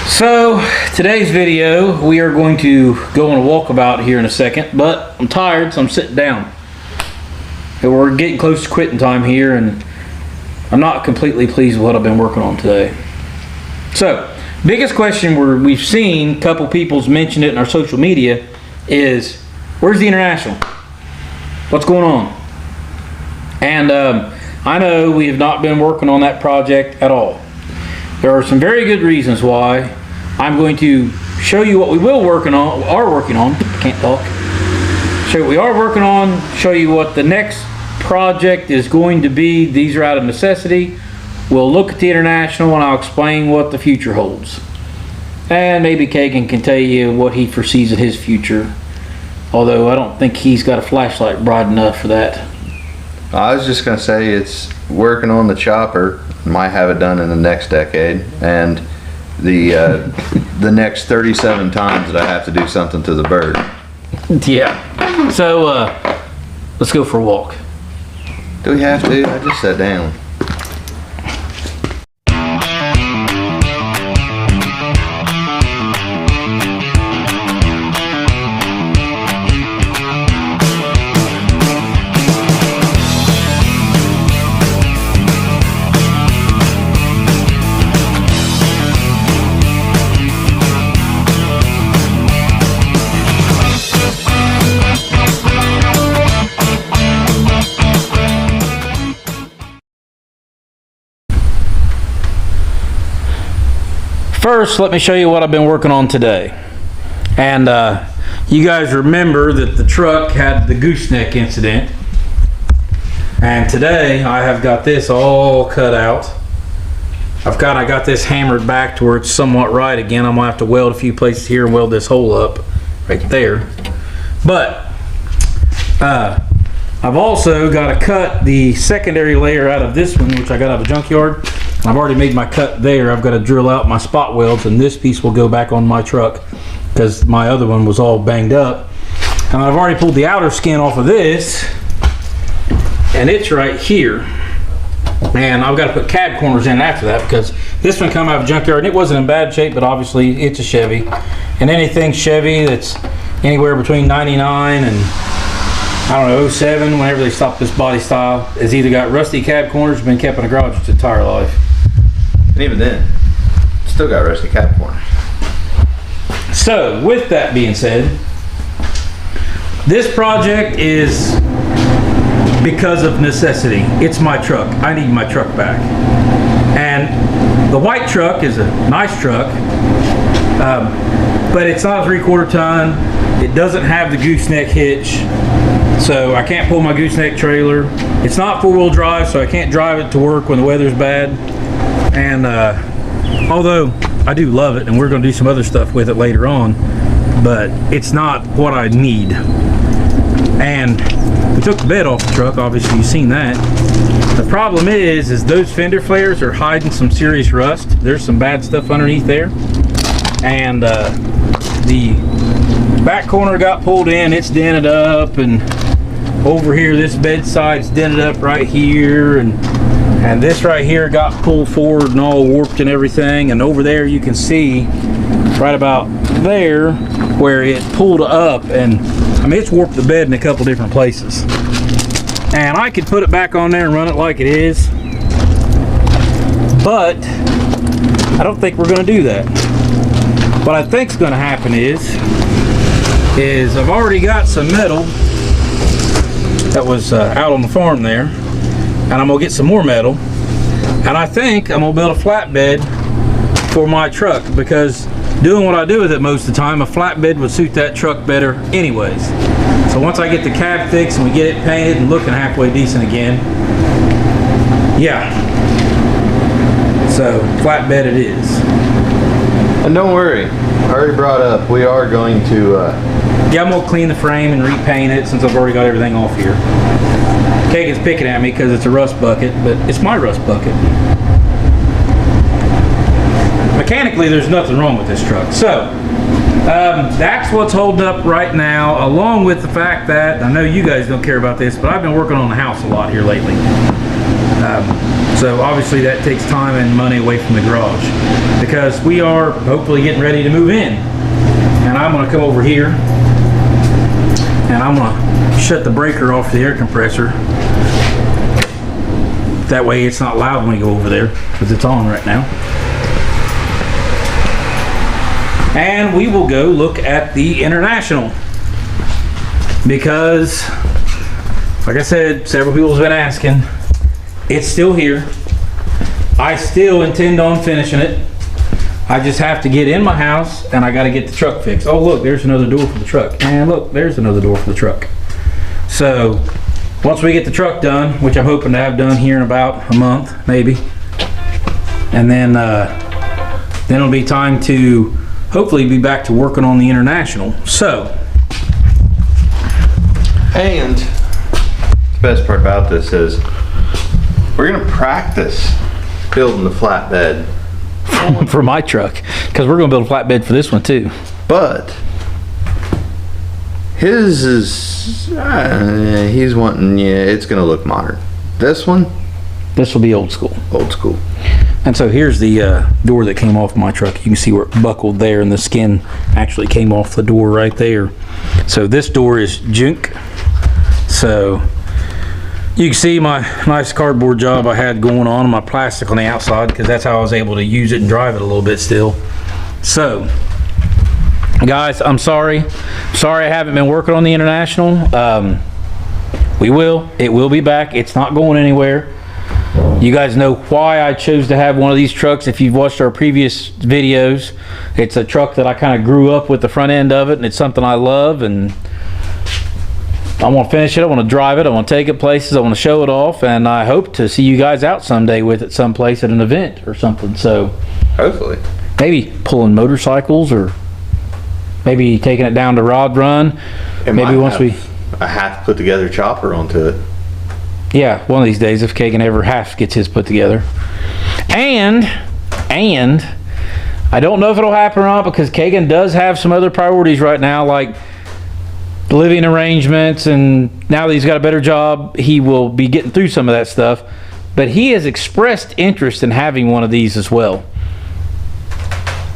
So today's video, we are going to go on a walkabout here in a second, but I'm tired, so I'm sitting down. And we're getting close to quitting time here, and I'm not completely pleased with what I've been working on today. So, biggest question we've seen, a couple people's mentioned it in our social media, is where's the International? What's going on? And I know we have not been working on that project at all. There are some very good reasons why. I'm going to show you what we are working on, can't talk. Show you what we are working on, show you what the next project is going to be. These are out of necessity. We'll look at the International and I'll explain what the future holds. And maybe Kagan can tell you what he foresees in his future. Although I don't think he's got a flashlight bright enough for that. I was just going to say it's working on the chopper. Might have it done in the next decade, and the next 37 times that I have to do something to the bird. Yeah. So let's go for a walk. Do we have to? I just sat down. First, let me show you what I've been working on today. And you guys remember that the truck had the gooseneck incident. And today I have got this all cut out. I got this hammered back to where it's somewhat right again. I'm gonna have to weld a few places here and weld this hole up right there. But I've also got to cut the secondary layer out of this one, which I got out of a junkyard. I've already made my cut there. I've got to drill out my spot welds, and this piece will go back on my truck because my other one was all banged up. And I've already pulled the outer skin off of this, and it's right here. And I've got to put cab corners in after that because this one come out of a junkyard and it wasn't in bad shape, but obviously it's a Chevy. And anything Chevy that's anywhere between 99 and I don't know, 07, whenever they stopped this body style, has either got rusty cab corners or been kept in a garage its entire life. And even then, still got rusty cab corners. So, with that being said, this project is because of necessity. It's my truck. I need my truck back. And the white truck is a nice truck, but it's not a 3/4 ton. It doesn't have the gooseneck hitch. So I can't pull my gooseneck trailer. It's not 4-wheel drive, so I can't drive it to work when the weather's bad. And although I do love it, and we're going to do some other stuff with it later on, but it's not what I need. And we took the bed off the truck, obviously you've seen that. The problem is those fender flares are hiding some serious rust. There's some bad stuff underneath there. And the back corner got pulled in, it's dented up, and over here this bedside's dented up right here, and this right here got pulled forward and all warped and everything. And over there you can see right about there where it pulled up, and I mean it's warped the bed in a couple different places. And I could put it back on there and run it like it is, but I don't think we're going to do that. What I think's going to happen is I've already got some metal that was out on the farm there, and I'm gonna get some more metal, and I think I'm gonna build a flatbed for my truck, because doing what I do with it most of the time, a flatbed would suit that truck better anyways. So once I get the cab fixed and we get it painted and looking halfway decent again, yeah, so flatbed it is. And don't worry, I already brought up, we are going to yeah, I'm gonna clean the frame and repaint it since I've already got everything off here. Kagan's picking at me because it's a rust bucket, but it's my rust bucket. Mechanically, there's nothing wrong with this truck. So, that's what's holding up right now, along with the fact that, I know you guys don't care about this, but I've been working on the house a lot here lately. So obviously that takes time and money away from the garage, because we are hopefully getting ready to move in. And I'm gonna come over here and I'm gonna shut the breaker off the air compressor. That way it's not loud when we go over there, because it's on right now. And we will go look at the International, because like I said, several people have been asking. It's still here. I still intend on finishing it. I just have to get in my house and I got to get the truck fixed. Oh look, there's another door for the truck. And look, there's another door for the truck. So once we get the truck done, which I'm hoping to have done here in about a month, maybe, and then it'll be time to hopefully be back to working on the International. So, And the best part about this is we're gonna practice building the flatbed. for my truck, because we're going to build a flatbed for this one too. But his is, he's wanting, yeah, it's gonna look modern. This one, This will be old school. old school. And so here's the door that came off my truck. You can see where it buckled there, and the skin actually came off the door right there. So this door is junk. So you can see my nice cardboard job I had going on my plastic on the outside, because that's how I was able to use it and drive it a little bit still. So guys, I'm sorry I haven't been working on the International. It will be back. It's not going anywhere. You guys know why I chose to have one of these trucks. If you've watched our previous videos, it's a truck that I kind of grew up with the front end of it, and it's something I love, and I want to finish it. I want to drive it. I want to take it places. I want to show it off, and I hope to see you guys out someday with it someplace at an event or something. So Hopefully. maybe pulling motorcycles, or maybe taking it down to Rod Run. It Maybe might once have we, a half put together chopper onto it. yeah, one of these days, if Kagan ever half gets his put together. And I don't know if it'll happen or not, because Kagan does have some other priorities right now, like living arrangements, and now that he's got a better job, he will be getting through some of that stuff. But he has expressed interest in having one of these as well.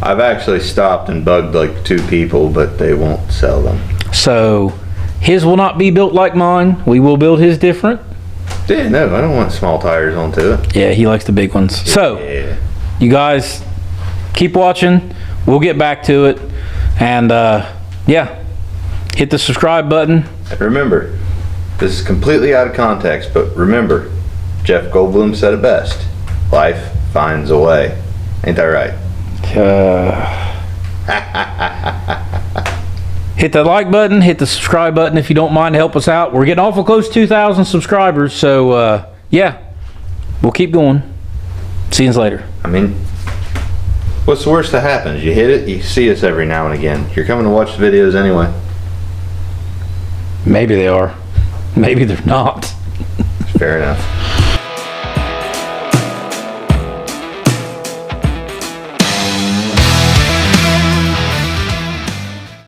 I've actually stopped and bugged like 2 people, but they won't sell them. So his will not be built like mine. We will build his different. Yeah, no, I don't want small tires onto it. Yeah, he likes the big ones. So Yeah. you guys keep watching. We'll get back to it. And yeah, hit the subscribe button. Remember, this is completely out of context, but remember, Jeff Goldblum said it best. Life finds a way. Ain't that right? Hit the like button, hit the subscribe button if you don't mind, help us out. We're getting awful close to 2,000 subscribers, so yeah, we'll keep going. See you later. I mean, what's the worst that happens? You hit it, you see us every now and again. You're coming to watch the videos anyway. Maybe they are. Maybe they're not. Fair enough.